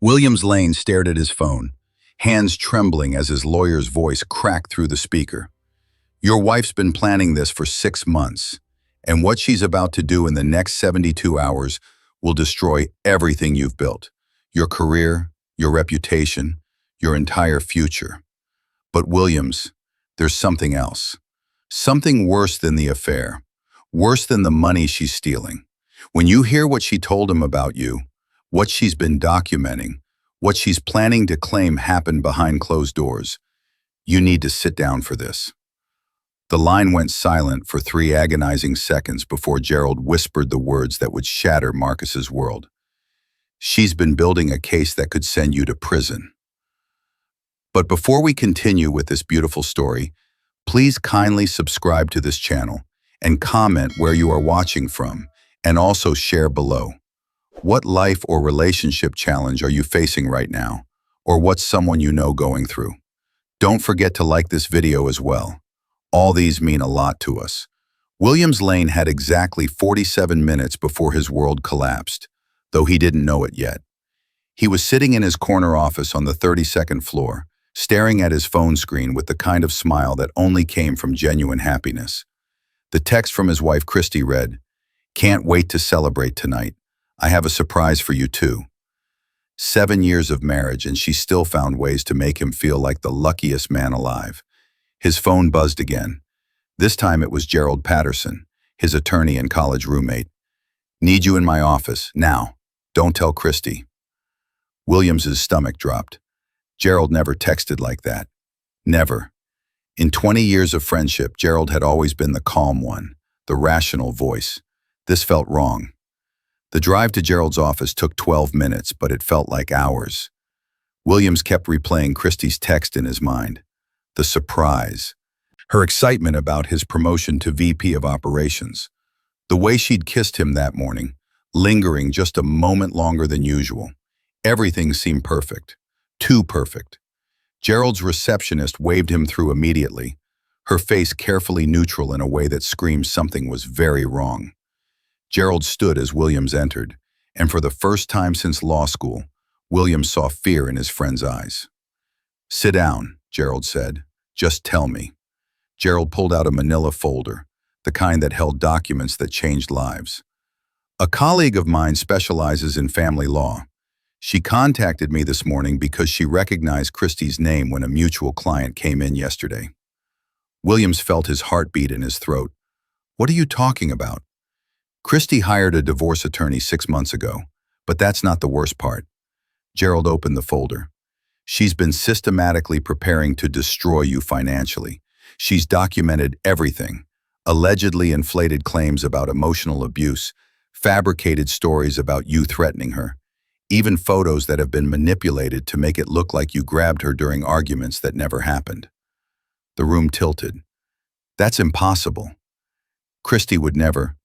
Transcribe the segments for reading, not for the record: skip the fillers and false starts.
Williams Lane stared at his phone, hands trembling as his lawyer's voice cracked through the speaker. Your wife's been planning this for 6 months, and what she's about to do in the next 72 hours will destroy everything you've built. Your career, your reputation, your entire future. But Williams, there's something else. Something worse than the affair. Worse than the money she's stealing. When you hear what she told him about you, what she's been documenting, what she's planning to claim happened behind closed doors, you need to sit down for this. The line went silent for 3 agonizing seconds before Gerald whispered the words that would shatter Marcus's world. She's been building a case that could send you to prison. But before we continue with this beautiful story, please kindly subscribe to this channel and comment where you are watching from, and also share below. What life or relationship challenge are you facing right now, or what's someone you know going through? Don't forget to like this video as well. All these mean a lot to us. Williams Lane had exactly 47 minutes before his world collapsed, though he didn't know it yet. He was sitting in his corner office on the 32nd floor, staring at his phone screen with the kind of smile that only came from genuine happiness. The text from his wife Christy read, "Can't wait to celebrate tonight. I have a surprise for you too." 7 years of marriage, and she still found ways to make him feel like the luckiest man alive. His phone buzzed again. This time it was Gerald Patterson, his attorney and college roommate. "Need you in my office, now. Don't tell Christy." Williams's stomach dropped. Gerald never texted like that. Never. In 20 years of friendship, Gerald had always been the calm one, the rational voice. This felt wrong. The drive to Gerald's office took 12 minutes, but it felt like hours. Williams kept replaying Christy's text in his mind. The surprise. Her excitement about his promotion to VP of Operations. The way she'd kissed him that morning, lingering just a moment longer than usual. Everything seemed perfect. Too perfect. Gerald's receptionist waved him through immediately, her face carefully neutral in a way that screamed something was very wrong. Gerald stood as Williams entered, and for the first time since law school, Williams saw fear in his friend's eyes. "Sit down," Gerald said. "Just tell me." Gerald pulled out a manila folder, the kind that held documents that changed lives. "A colleague of mine specializes in family law. She contacted me this morning because she recognized Christy's name when a mutual client came in yesterday." Williams felt his heartbeat in his throat. "What are you talking about?" "Christy hired a divorce attorney 6 months ago, but that's not the worst part." Gerald opened the folder. "She's been systematically preparing to destroy you financially. She's documented everything. Allegedly inflated claims about emotional abuse, fabricated stories about you threatening her, even photos that have been manipulated to make it look like you grabbed her during arguments that never happened." The room tilted. "That's impossible. Christy would never."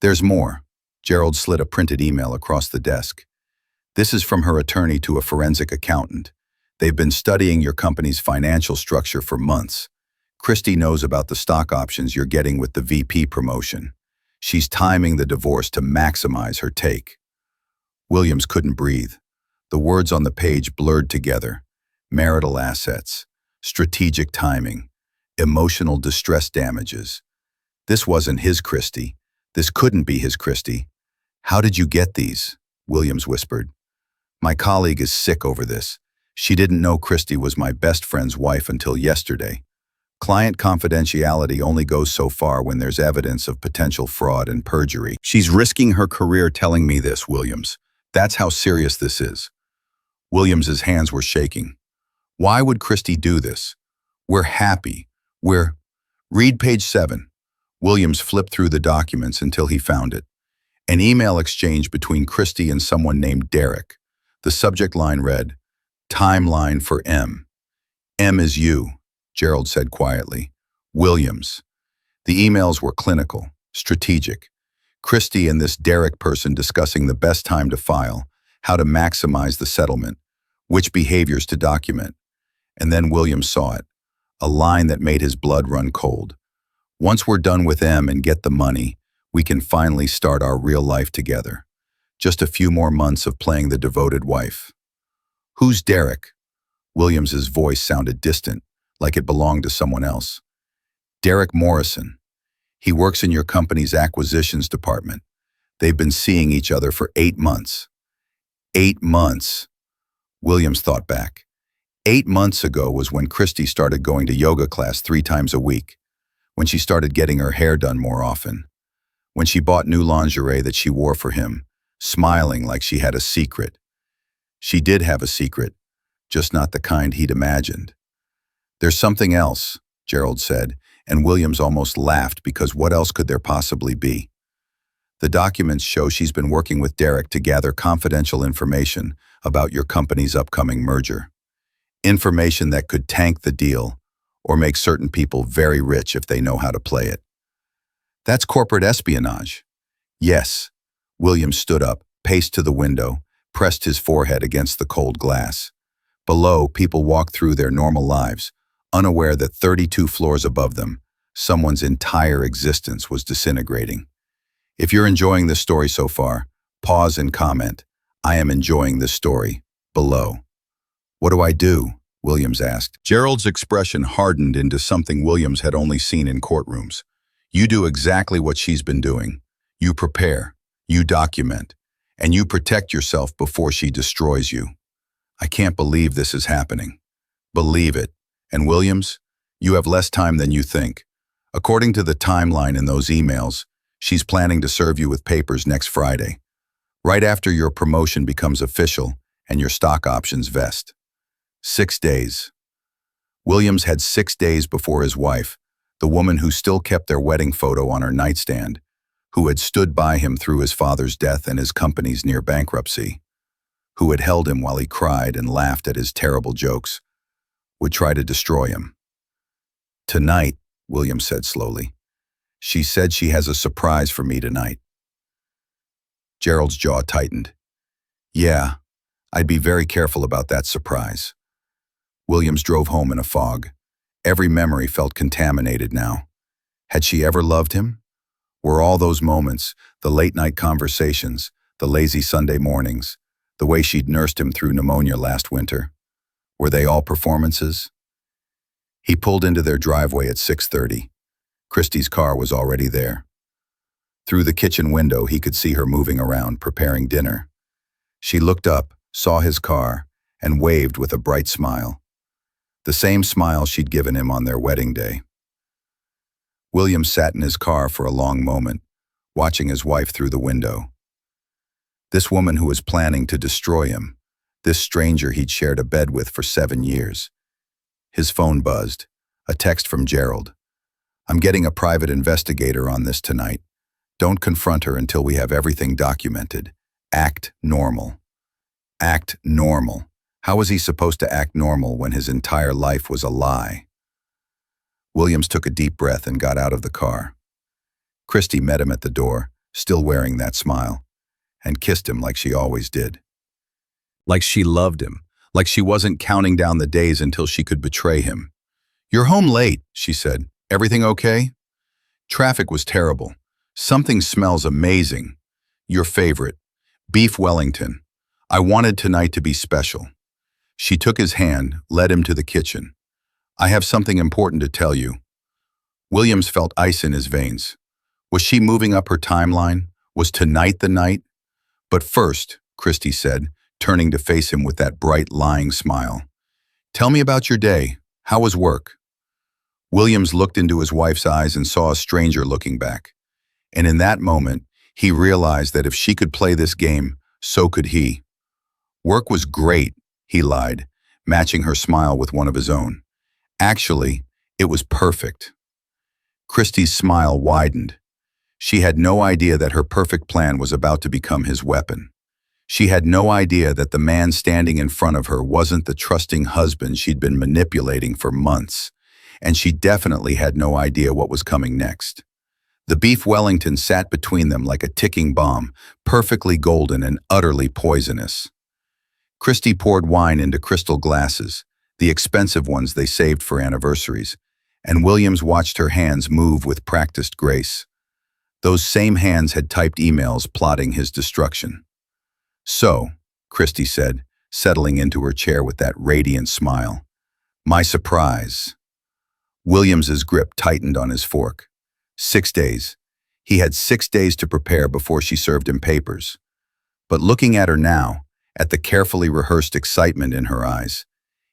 "There's more." Gerald slid a printed email across the desk. "This is from her attorney to a forensic accountant. They've been studying your company's financial structure for months. Christy knows about the stock options you're getting with the VP promotion. She's timing the divorce to maximize her take." Williams couldn't breathe. The words on the page blurred together. Marital assets, strategic timing, emotional distress damages. This wasn't his Christy. This couldn't be his Christy. "How did you get these?" Williams whispered. "My colleague is sick over this. She didn't know Christy was my best friend's wife until yesterday. Client confidentiality only goes so far when there's evidence of potential fraud and perjury. She's risking her career telling me this, Williams. That's how serious this is." Williams's hands were shaking. "Why would Christy do this? We're happy. Read page 7. Williams flipped through the documents until he found it. An email exchange between Christy and someone named Derek. The subject line read, "Timeline for M." "M is you," Gerald said quietly. "Williams." The emails were clinical, strategic. Christy and this Derek person discussing the best time to file, how to maximize the settlement, which behaviors to document. And then Williams saw it, a line that made his blood run cold. "Once we're done with M and get the money, we can finally start our real life together. Just a few more months of playing the devoted wife." Who's Derek? Williams's voice sounded distant, like it belonged to someone else. Derek Morrison. He works in your company's acquisitions department. They've been seeing each other for 8 months. 8 months. Williams thought back. 8 months ago was when Christy started going to yoga class 3 times a week, when she started getting her hair done more often, when she bought new lingerie that she wore for him, smiling like she had a secret. She did have a secret, just not the kind he'd imagined. There's something else, Gerald said, and Williams almost laughed because what else could there possibly be? The documents show she's been working with Derek to gather confidential information about your company's upcoming merger. Information that could tank the deal or make certain people very rich if they know how to play it. That's corporate espionage. Yes. Williams stood up, paced to the window, pressed his forehead against the cold glass. Below, people walked through their normal lives, unaware that 32 floors above them, someone's entire existence was disintegrating. If you're enjoying this story so far, pause and comment, "I am enjoying this story," below. "What do I do?" Williams asked. Gerald's expression hardened into something Williams had only seen in courtrooms. You do exactly what she's been doing. You prepare, you document, and you protect yourself before she destroys you. I can't believe this is happening. Believe it. And Williams, you have less time than you think. According to the timeline in those emails, she's planning to serve you with papers next Friday, right after your promotion becomes official and your stock options vest. 6 days. Williams had 6 days before his wife, the woman who still kept their wedding photo on her nightstand, who had stood by him through his father's death and his company's near bankruptcy, who had held him while he cried and laughed at his terrible jokes, would try to destroy him. Tonight, Williams said slowly. She said she has a surprise for me tonight. Gerald's jaw tightened. Yeah, I'd be very careful about that surprise. Williams drove home in a fog. Every memory felt contaminated now. Had she ever loved him? Were all those moments, the late-night conversations, the lazy Sunday mornings, the way she'd nursed him through pneumonia last winter, were they all performances? He pulled into their driveway at 6:30. Christy's car was already there. Through the kitchen window, he could see her moving around, preparing dinner. She looked up, saw his car, and waved with a bright smile. The same smile she'd given him on their wedding day. William sat in his car for a long moment, watching his wife through the window. This woman who was planning to destroy him, this stranger he'd shared a bed with for 7 years. His phone buzzed, a text from Gerald. I'm getting a private investigator on this tonight. Don't confront her until we have everything documented. Act normal. Act normal. How was he supposed to act normal when his entire life was a lie? Williams took a deep breath and got out of the car. Christy met him at the door, still wearing that smile, and kissed him like she always did. Like she loved him, like she wasn't counting down the days until she could betray him. You're home late, she said. Everything okay? Traffic was terrible. Something smells amazing. Your favorite. Beef Wellington. I wanted tonight to be special. She took his hand, led him to the kitchen. I have something important to tell you. Williams felt ice in his veins. Was she moving up her timeline? Was tonight the night? But first, Christy said, turning to face him with that bright, lying smile. Tell me about your day. How was work? Williams looked into his wife's eyes and saw a stranger looking back. And in that moment, he realized that if she could play this game, so could he. Work was great, he lied, matching her smile with one of his own. Actually, it was perfect. Christy's smile widened. She had no idea that her perfect plan was about to become his weapon. She had no idea that the man standing in front of her wasn't the trusting husband she'd been manipulating for months, and she definitely had no idea what was coming next. The beef Wellington sat between them like a ticking bomb, perfectly golden and utterly poisonous. Christy poured wine into crystal glasses, the expensive ones they saved for anniversaries, and Williams watched her hands move with practiced grace. Those same hands had typed emails plotting his destruction. So, Christy said, settling into her chair with that radiant smile. My surprise. Williams's grip tightened on his fork. 6 days. He had 6 days to prepare before she served him papers. But looking at her now, at the carefully rehearsed excitement in her eyes,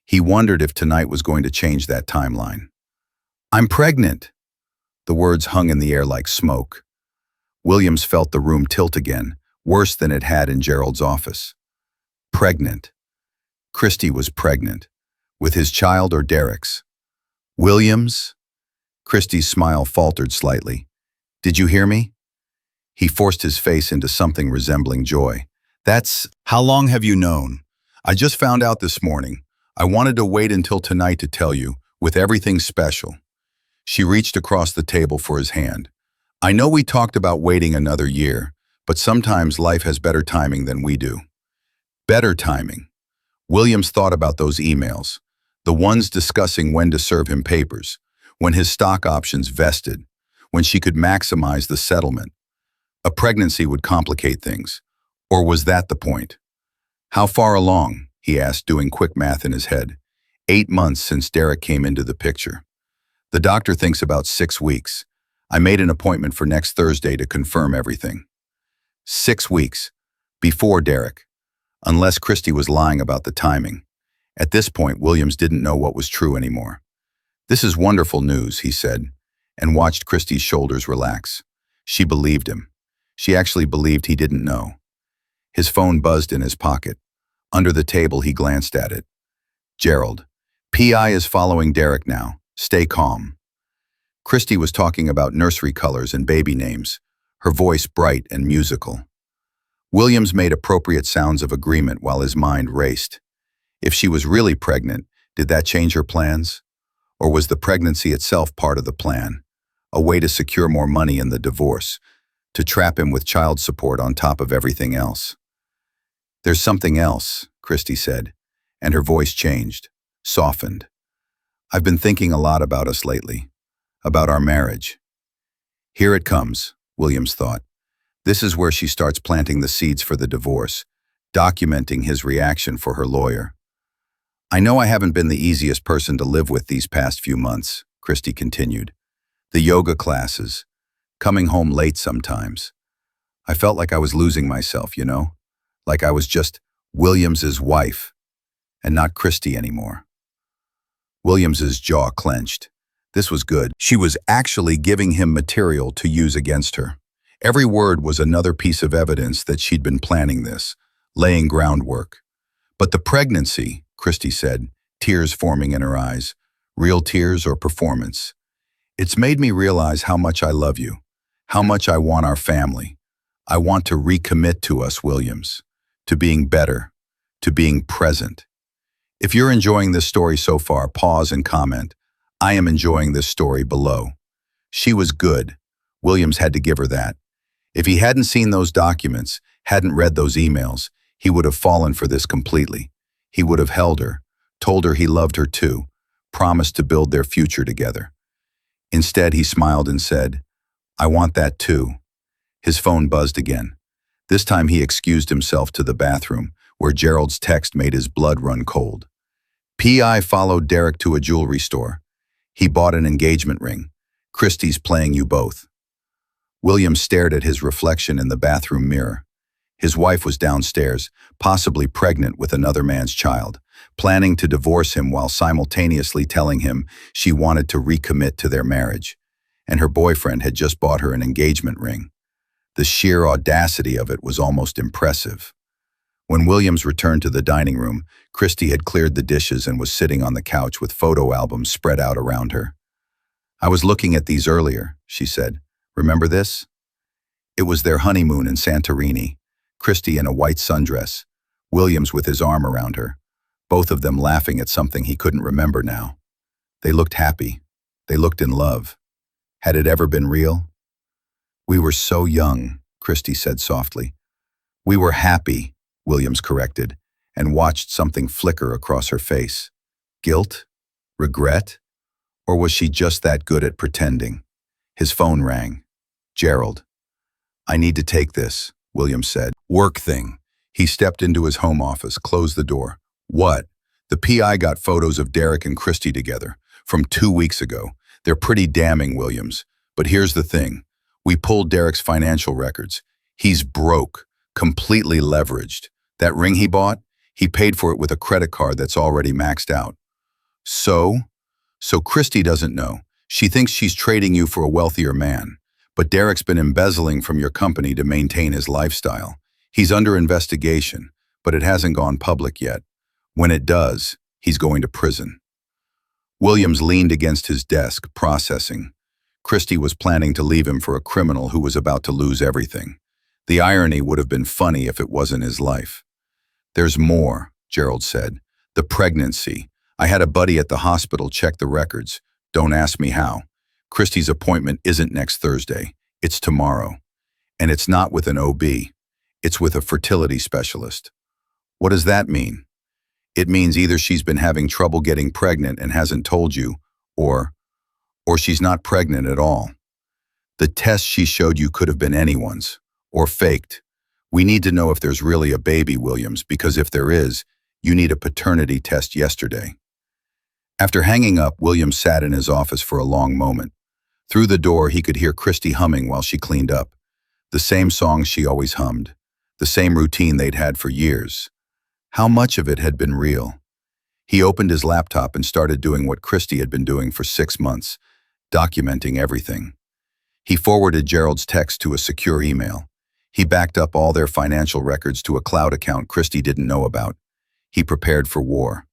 he wondered if tonight was going to change that timeline. I'm pregnant. The words hung in the air like smoke. Williams felt the room tilt again, worse than it had in Gerald's office. Pregnant. Christy was pregnant. With his child or Derek's? Williams? Christy's smile faltered slightly. Did you hear me? He forced his face into something resembling joy. How long have you known? I just found out this morning. I wanted to wait until tonight to tell you, with everything special. She reached across the table for his hand. I know we talked about waiting another year, but sometimes life has better timing than we do. Better timing. Williams thought about those emails, the ones discussing when to serve him papers, when his stock options vested, when she could maximize the settlement. A pregnancy would complicate things. Or was that the point? How far along? He asked, doing quick math in his head. 8 months since Derek came into the picture. The doctor thinks about 6 weeks. I made an appointment for next Thursday to confirm everything. 6 weeks. Before Derek. Unless Christy was lying about the timing. At this point, Williams didn't know what was true anymore. This is wonderful news, he said, and watched Christy's shoulders relax. She believed him. She actually believed he didn't know. His phone buzzed in his pocket. Under the table, he glanced at it. Gerald. PI is following Derek now. Stay calm. Christy was talking about nursery colors and baby names, her voice bright and musical. Williams made appropriate sounds of agreement while his mind raced. If she was really pregnant, did that change her plans? Or was the pregnancy itself part of the plan? A way to secure more money in the divorce, to trap him with child support on top of everything else. There's something else, Christy said, and her voice changed, softened. I've been thinking a lot about us lately, about our marriage. Here it comes, Williams thought. This is where she starts planting the seeds for the divorce, documenting his reaction for her lawyer. I know I haven't been the easiest person to live with these past few months, Christy continued. The yoga classes, coming home late sometimes. I felt like I was losing myself, you know? Like I was just Williams's wife, and not Christy anymore. Williams's jaw clenched. This was good. She was actually giving him material to use against her. Every word was another piece of evidence that she'd been planning this, laying groundwork. But the pregnancy, Christy said, tears forming in her eyes, real tears or performance. It's made me realize how much I love you, how much I want our family. I want to recommit to us, Williams, to being better, to being present. If you're enjoying this story so far, pause and comment. I am enjoying this story below. She was good. Williams had to give her that. If he hadn't seen those documents, hadn't read those emails, he would have fallen for this completely. He would have held her, told her he loved her too, promised to build their future together. Instead, he smiled and said, I want that too. His phone buzzed again. This time he excused himself to the bathroom, where Gerald's text made his blood run cold. PI followed Derek to a jewelry store. He bought an engagement ring. Christy's playing you both. William stared at his reflection in the bathroom mirror. His wife was downstairs, possibly pregnant with another man's child, planning to divorce him while simultaneously telling him she wanted to recommit to their marriage. And her boyfriend had just bought her an engagement ring. The sheer audacity of it was almost impressive. When Williams returned to the dining room, Christy had cleared the dishes and was sitting on the couch with photo albums spread out around her. I was looking at these earlier, she said. Remember this? It was their honeymoon in Santorini. Christy in a white sundress, Williams with his arm around her, both of them laughing at something he couldn't remember now. They looked happy. They looked in love. Had it ever been real? We were so young, Christy said softly. We were happy, Williams corrected, and watched something flicker across her face. Guilt? Regret? Or was she just that good at pretending? His phone rang. Gerald. I need to take this, Williams said. Work thing. He stepped into his home office, closed the door. What? The PI got photos of Derek and Christy together from 2 weeks ago. They're pretty damning, Williams. But here's the thing. We pulled Derek's financial records. He's broke, completely leveraged. That ring he bought, he paid for it with a credit card that's already maxed out. So Christy doesn't know. She thinks she's trading you for a wealthier man. But Derek's been embezzling from your company to maintain his lifestyle. He's under investigation, but it hasn't gone public yet. When it does, he's going to prison. Williams leaned against his desk, processing. Christy was planning to leave him for a criminal who was about to lose everything. The irony would have been funny if it wasn't his life. There's more, Gerald said. The pregnancy. I had a buddy at the hospital check the records. Don't ask me how. Christy's appointment isn't next Thursday. It's tomorrow. And it's not with an OB. It's with a fertility specialist. What does that mean? It means either she's been having trouble getting pregnant and hasn't told you, or she's not pregnant at all. The test she showed you could have been anyone's, or faked. We need to know if there's really a baby, Williams, because if there is, you need a paternity test yesterday. After hanging up, Williams sat in his office for a long moment. Through the door, he could hear Christy humming while she cleaned up. The same song she always hummed. The same routine they'd had for years. How much of it had been real? He opened his laptop and started doing what Christy had been doing for 6 months, documenting everything. He forwarded Gerald's text to a secure email. He backed up all their financial records to a cloud account Christy didn't know about. He prepared for war.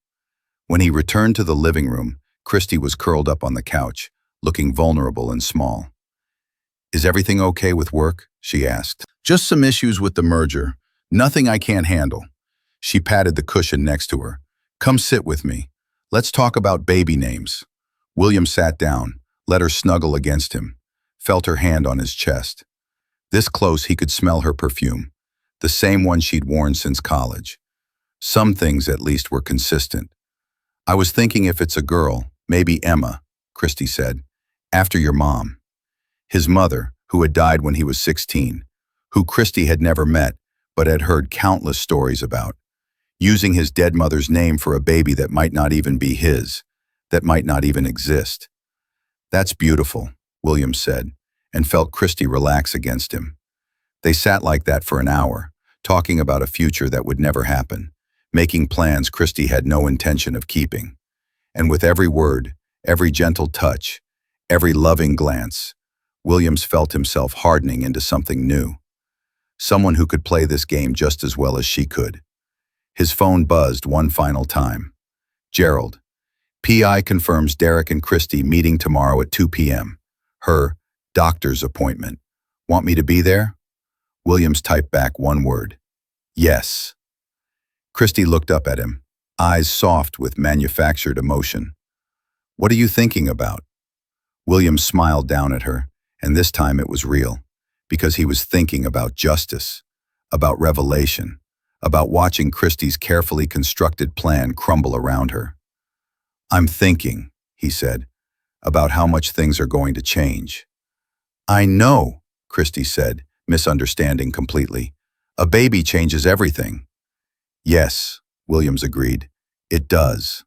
When he returned to the living room, Christy was curled up on the couch, looking vulnerable and small. "Is everything okay with work?" she asked. "Just some issues with the merger. Nothing I can't handle." She patted the cushion next to her. "Come sit with me. Let's talk about baby names." William sat down, let her snuggle against him, felt her hand on his chest. This close, he could smell her perfume, the same one she'd worn since college. Some things, at least, were consistent. "I was thinking if it's a girl, maybe Emma," Christy said, "after your mom." His mother, who had died when he was 16, who Christy had never met but had heard countless stories about. Using his dead mother's name for a baby that might not even be his, that might not even exist. "That's beautiful," William said, and felt Christy relax against him. They sat like that for an hour, talking about a future that would never happen, making plans Christy had no intention of keeping. And with every word, every gentle touch, every loving glance, Williams felt himself hardening into something new. Someone who could play this game just as well as she could. His phone buzzed one final time. "Gerald, PI confirms Derek and Christy meeting tomorrow at 2 p.m. Her doctor's appointment. Want me to be there?" Williams typed back one word. "Yes." Christy looked up at him, eyes soft with manufactured emotion. "What are you thinking about?" Williams smiled down at her, and this time it was real, because he was thinking about justice, about revelation, about watching Christy's carefully constructed plan crumble around her. "I'm thinking," he said, "about how much things are going to change." "I know," Christy said, misunderstanding completely. "A baby changes everything." "Yes," Williams agreed, "it does."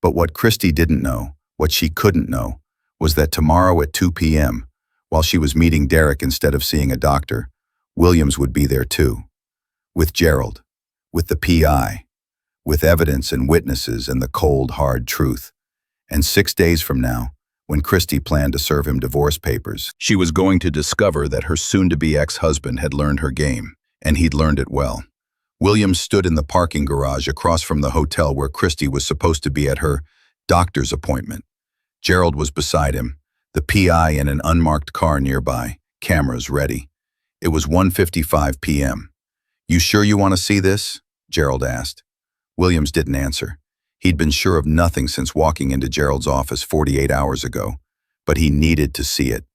But what Christy didn't know, what she couldn't know, was that tomorrow at 2 p.m., while she was meeting Derek instead of seeing a doctor, Williams would be there too. With Gerald, with the PI, with evidence and witnesses and the cold, hard truth. And 6 days from now, when Christy planned to serve him divorce papers, she was going to discover that her soon-to-be ex-husband had learned her game, and he'd learned it well. Williams stood in the parking garage across from the hotel where Christy was supposed to be at her doctor's appointment. Gerald was beside him, the PI in an unmarked car nearby, cameras ready. It was 1:55 p.m. "You sure you want to see this?" Gerald asked. Williams didn't answer. He'd been sure of nothing since walking into Gerald's office 48 hours ago, but he needed to see it.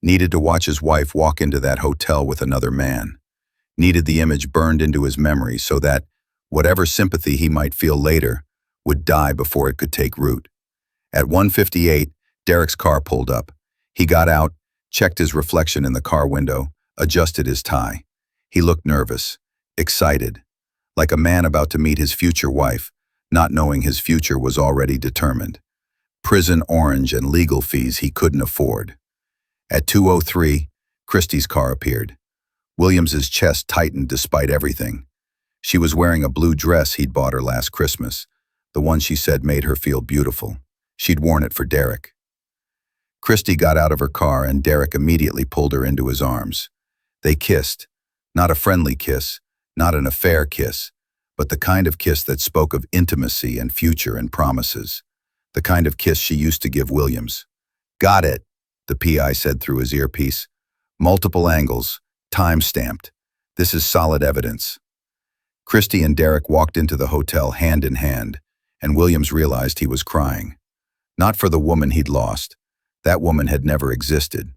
Needed to watch his wife walk into that hotel with another man. Needed the image burned into his memory so that, whatever sympathy he might feel later, would die before it could take root. At 1:58, Derek's car pulled up. He got out, checked his reflection in the car window, adjusted his tie. He looked nervous. excited, like a man about to meet his future wife, not knowing his future was already determined. Prison orange and legal fees he couldn't afford. At 2:03, Christie's car appeared. Williams's chest tightened despite everything. She was wearing a blue dress he'd bought her last Christmas, the one she said made her feel beautiful. She'd worn it for Derek. Christie got out of her car and Derek immediately pulled her into his arms. They kissed, not a friendly kiss, not an affair kiss, but the kind of kiss that spoke of intimacy and future and promises. The kind of kiss she used to give Williams. "Got it," the PI said through his earpiece. "Multiple angles, time-stamped. This is solid evidence." Christie and Derek walked into the hotel hand in hand, and Williams realized he was crying. Not for the woman he'd lost. That woman had never existed.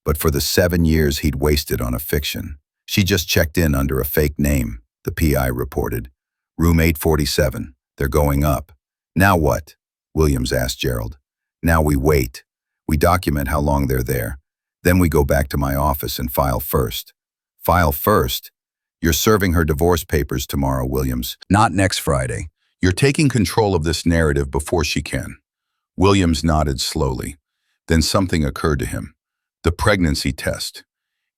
But for the 7 years he'd wasted on a fiction. She just checked in under a fake name, the PI reported. "Room 847. They're going up." "Now what?" Williams asked Gerald. "Now we wait. We document how long they're there. Then we go back to my office and file first." "File first? You're serving her divorce papers tomorrow, Williams. Not next Friday. You're taking control of this narrative before she can." Williams nodded slowly. Then something occurred to him. The pregnancy test.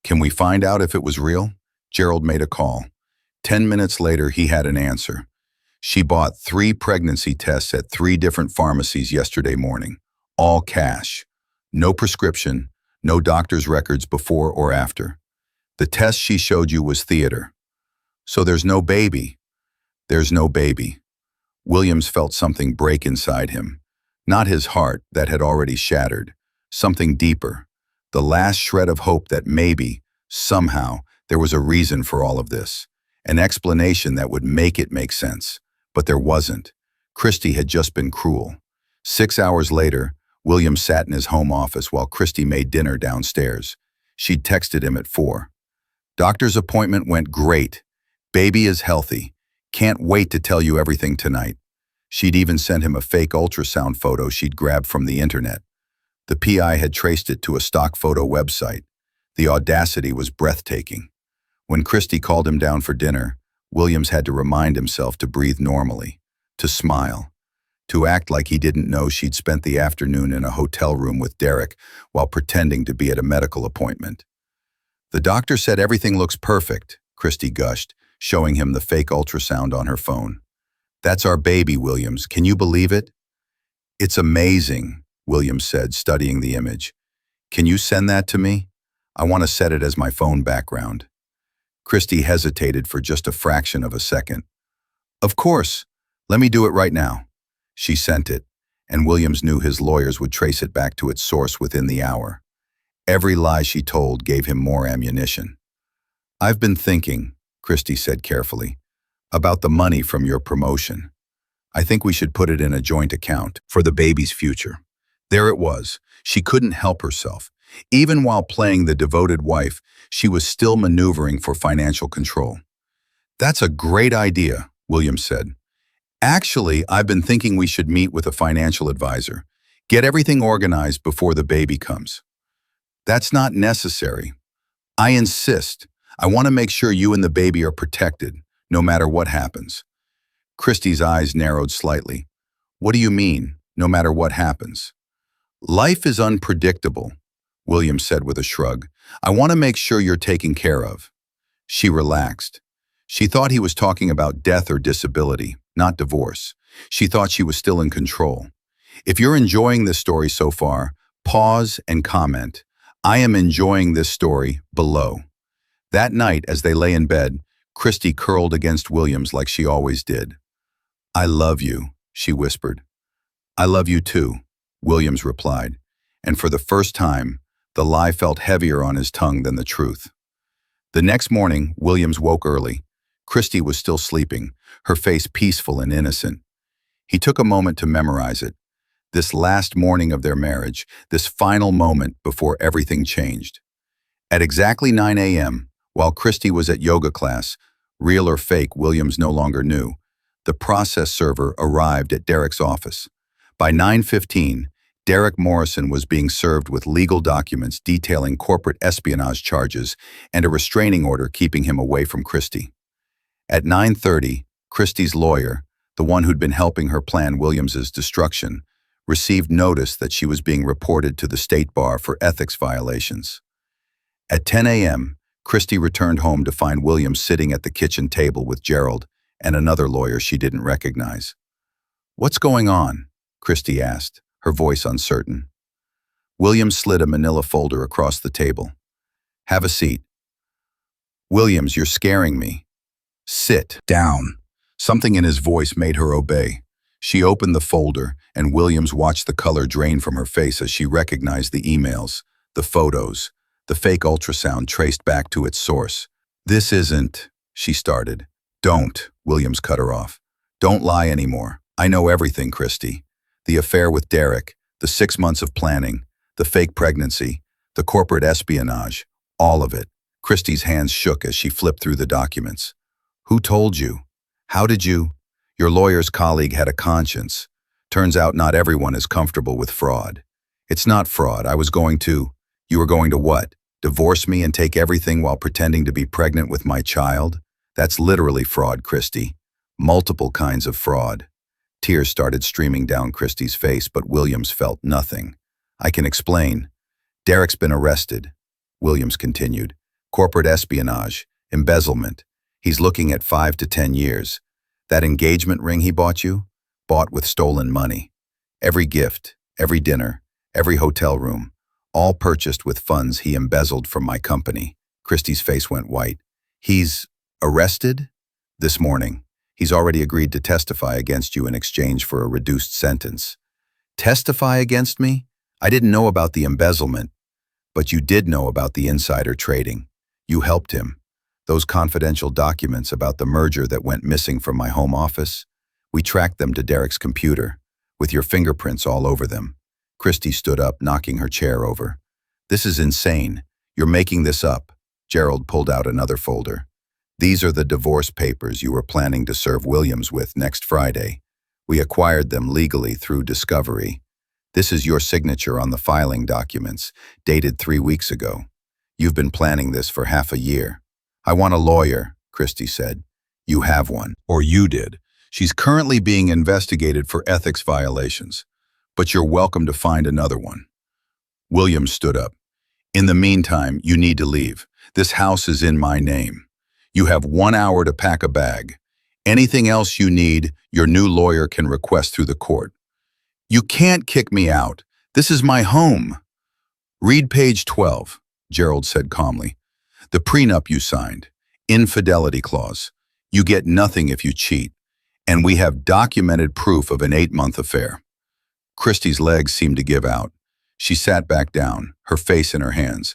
"Can we find out if it was real?" Gerald made a call. 10 minutes later, he had an answer. She bought 3 pregnancy tests at 3 different pharmacies yesterday morning. All cash. No prescription, no doctor's records before or after. The test she showed you was theater. "So there's no baby." "There's no baby." Williams felt something break inside him. Not his heart, that had already shattered. Something deeper. The last shred of hope that maybe, somehow, there was a reason for all of this. An explanation that would make it make sense. But there wasn't. Christie had just been cruel. 6 hours later, William sat in his home office while Christie made dinner downstairs. She'd texted him at 4. "Doctor's appointment went great. Baby is healthy. Can't wait to tell you everything tonight." She'd even sent him a fake ultrasound photo she'd grabbed from the internet. The PI had traced it to a stock photo website. The audacity was breathtaking. When Christie called him down for dinner, Williams had to remind himself to breathe normally, to smile, to act like he didn't know she'd spent the afternoon in a hotel room with Derek while pretending to be at a medical appointment. "The doctor said everything looks perfect," Christie gushed, showing him the fake ultrasound on her phone. "That's our baby, Williams. Can you believe it?" "It's amazing," Williams said, studying the image. "Can you send that to me? I want to set it as my phone background." Christie hesitated for just a fraction of a second. "Of course. Let me do it right now." She sent it, and Williams knew his lawyers would trace it back to its source within the hour. Every lie she told gave him more ammunition. "I've been thinking," Christie said carefully, "about the money from your promotion. I think we should put it in a joint account for the baby's future." There it was. She couldn't help herself. Even while playing the devoted wife, she was still maneuvering for financial control. "That's a great idea," Williams said. "Actually, I've been thinking we should meet with a financial advisor. Get everything organized before the baby comes." "That's not necessary. I insist. I want to make sure you and the baby are protected, no matter what happens." Christie's eyes narrowed slightly. "What do you mean, no matter what happens?" "Life is unpredictable," Williams said with a shrug. "I want to make sure you're taken care of." She relaxed. She thought he was talking about death or disability, not divorce. She thought she was still in control. If you're enjoying this story so far, pause and comment. "I am enjoying this story," below. That night, as they lay in bed, Christie curled against Williams like she always did. "I love you," she whispered. "I love you too," Williams replied, and for the first time, the lie felt heavier on his tongue than the truth. The next morning, Williams woke early. Christie was still sleeping, her face peaceful and innocent. He took a moment to memorize it. This last morning of their marriage, this final moment before everything changed. At exactly 9 a.m., while Christie was at yoga class, real or fake, Williams no longer knew, the process server arrived at Derek's office. By 9:15, Derek Morrison was being served with legal documents detailing corporate espionage charges and a restraining order keeping him away from Christie. At 9:30, Christie's lawyer, the one who'd been helping her plan Williams's destruction, received notice that she was being reported to the state bar for ethics violations. At 10 a.m., Christie returned home to find Williams sitting at the kitchen table with Gerald and another lawyer she didn't recognize. "What's going on?" Christie asked, her voice uncertain. Williams slid a manila folder across the table. "Have a seat." "Williams, you're scaring me." "Sit down." Something in his voice made her obey. She opened the folder, and Williams watched the color drain from her face as she recognized the emails, the photos, the fake ultrasound traced back to its source. "This isn't," she started. "Don't," Williams cut her off. "Don't lie anymore. I know everything, Christie. The affair with Derek, the 6 months of planning, the fake pregnancy, the corporate espionage, all of it." Christie's hands shook as she flipped through the documents. "Who told you? How did you?" "Your lawyer's colleague had a conscience. Turns out not everyone is comfortable with fraud." "It's not fraud. I was going to..." "You were going to what? Divorce me and take everything while pretending to be pregnant with my child? That's literally fraud, Christie. Multiple kinds of fraud." Tears started streaming down Christie's face, but Williams felt nothing. "I can explain. Derek's been arrested," Williams continued. "Corporate espionage, embezzlement. He's looking at 5 to 10 years. That engagement ring he bought you? Bought with stolen money. Every gift, every dinner, every hotel room, all purchased with funds he embezzled from my company." Christie's face went white. "He's arrested?" "This morning. He's already agreed to testify against you in exchange for a reduced sentence." "Testify against me? I didn't know about the embezzlement." "But you did know about the insider trading. You helped him. Those confidential documents about the merger that went missing from my home office, we tracked them to Derek's computer, with your fingerprints all over them." Christie stood up, knocking her chair over. "This is insane. You're making this up." Gerald pulled out another folder. "These are the divorce papers you were planning to serve Williams with next Friday. We acquired them legally through discovery. This is your signature on the filing documents, dated 3 weeks ago. You've been planning this for half a year." "I want a lawyer," Christie said. "You have one." "Or you did. She's currently being investigated for ethics violations. But you're welcome to find another one." Williams stood up. "In the meantime, you need to leave. This house is in my name. You have 1 hour to pack a bag. Anything else you need, your new lawyer can request through the court." "You can't kick me out. This is my home." "Read page 12, Gerald said calmly. "The prenup you signed. Infidelity clause. You get nothing if you cheat. And we have documented proof of an 8-month affair." Christie's legs seemed to give out. She sat back down, her face in her hands.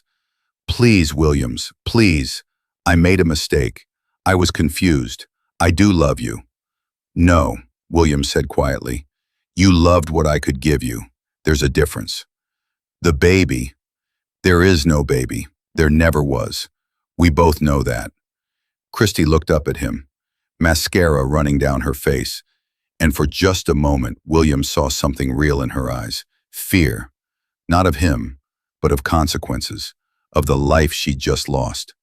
"Please, Williams, please. I made a mistake. I was confused. I do love you." "No," Williams said quietly. "You loved what I could give you. There's a difference." "The baby." "There is no baby. There never was. We both know that." Christie looked up at him, mascara running down her face, and for just a moment, Williams saw something real in her eyes. Fear. Not of him, but of consequences, of the life she'd just lost.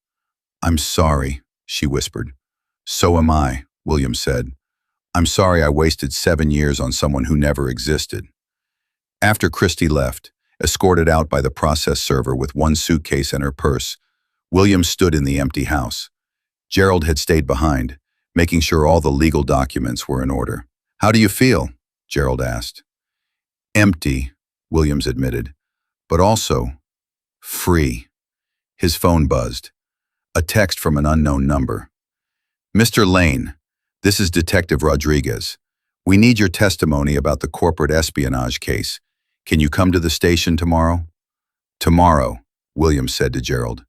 "I'm sorry," she whispered. "So am I," Williams said. "I'm sorry I wasted 7 years on someone who never existed." After Christie left, escorted out by the process server with one suitcase and her purse, Williams stood in the empty house. Gerald had stayed behind, making sure all the legal documents were in order. "How do you feel?" Gerald asked. "Empty," Williams admitted, "but also free." His phone buzzed. A text from an unknown number. "Mr. Lane, this is Detective Rodriguez. We need your testimony about the corporate espionage case. Can you come to the station tomorrow?" "Tomorrow," Williams said to Gerald.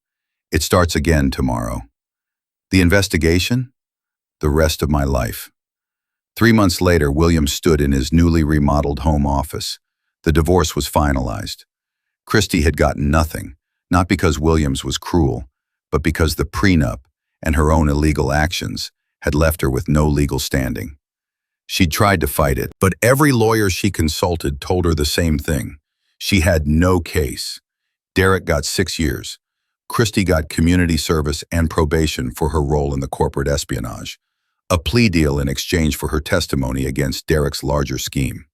"It starts again tomorrow." "The investigation?" "The rest of my life." 3 months later, Williams stood in his newly remodeled home office. The divorce was finalized. Christie had gotten nothing, not because Williams was cruel, but because the prenup and her own illegal actions had left her with no legal standing. She'd tried to fight it, but every lawyer she consulted told her the same thing. She had no case. Derek got 6 years. Christie got community service and probation for her role in the corporate espionage. A plea deal in exchange for her testimony against Derek's larger scheme.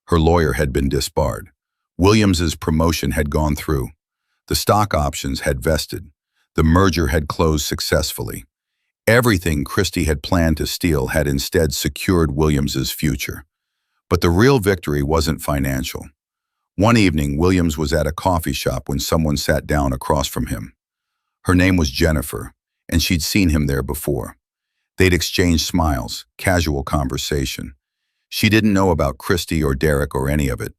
Her lawyer had been disbarred. Williams's promotion had gone through. The stock options had vested. The merger had closed successfully. Everything Christie had planned to steal had instead secured Williams's future. But the real victory wasn't financial. One evening, Williams was at a coffee shop when someone sat down across from him. Her name was Jennifer, and she'd seen him there before. They'd exchanged smiles, casual conversation. She didn't know about Christie or Derek or any of it.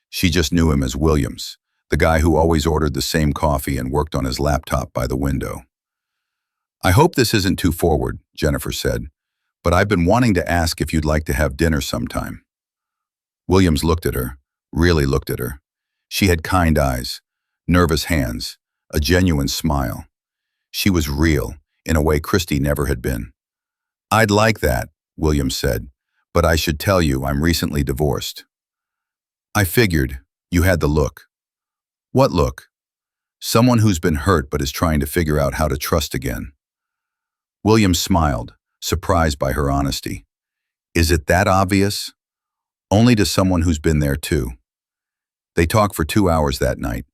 She just knew him as Williams, the guy who always ordered the same coffee and worked on his laptop by the window. "I hope this isn't too forward," Jennifer said, "but I've been wanting to ask if you'd like to have dinner sometime." Williams looked at her, really looked at her. She had kind eyes, nervous hands, a genuine smile. She was real, in a way Christie never had been. "I'd like that," Williams said, "but I should tell you I'm recently divorced." "I figured. You had the look." "What look?" "Someone who's been hurt but is trying to figure out how to trust again." Williams smiled, surprised by her honesty. "Is it that obvious?" "Only to someone who's been there too." They talked for 2 hours that night,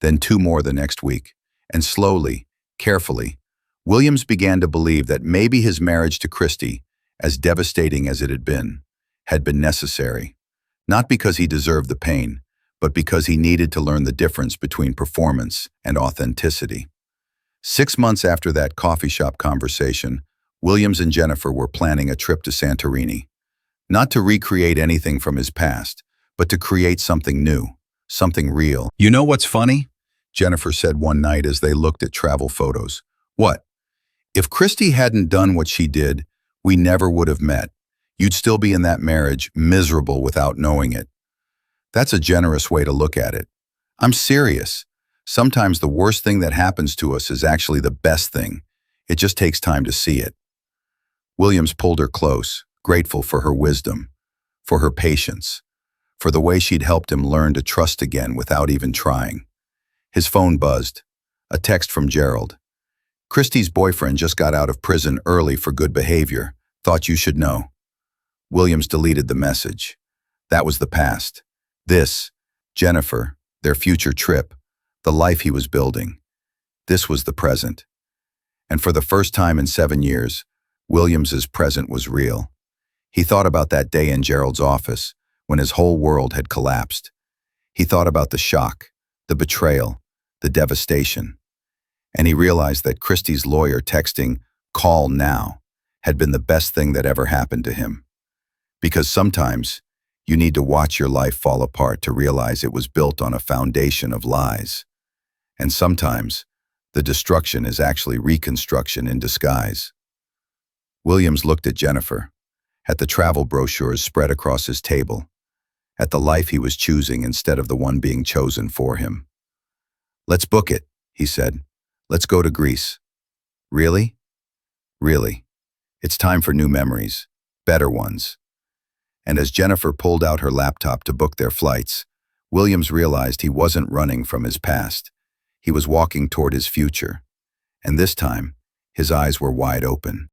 then 2 more the next week, and slowly, carefully, Williams began to believe that maybe his marriage to Christie, as devastating as it had been necessary, not because he deserved the pain, but because he needed to learn the difference between performance and authenticity. 6 months after that coffee shop conversation, Williams and Jennifer were planning a trip to Santorini, not to recreate anything from his past, but to create something new, something real. "You know what's funny?" Jennifer said one night as they looked at travel photos. "What? If Christie hadn't done what she did, we never would have met. You'd still be in that marriage, miserable without knowing it." "That's a generous way to look at it." "I'm serious. Sometimes the worst thing that happens to us is actually the best thing. It just takes time to see it." Williams pulled her close, grateful for her wisdom, for her patience, for the way she'd helped him learn to trust again without even trying. His phone buzzed. A text from Gerald. "Christie's boyfriend just got out of prison early for good behavior. Thought you should know." Williams deleted the message. That was the past. This, Jennifer, their future trip, the life he was building. This was the present. And for the first time in 7 years, Williams's present was real. He thought about that day in Gerald's office, when his whole world had collapsed. He thought about the shock, the betrayal, the devastation. And he realized that Christie's lawyer texting, "Call now," had been the best thing that ever happened to him. Because sometimes, you need to watch your life fall apart to realize it was built on a foundation of lies. And sometimes, the destruction is actually reconstruction in disguise. Williams looked at Jennifer, at the travel brochures spread across his table, at the life he was choosing instead of the one being chosen for him. "Let's book it," he said. "Let's go to Greece." "Really?" "Really. It's time for new memories, better ones." And as Jennifer pulled out her laptop to book their flights, Williams realized he wasn't running from his past. He was walking toward his future. And this time, his eyes were wide open.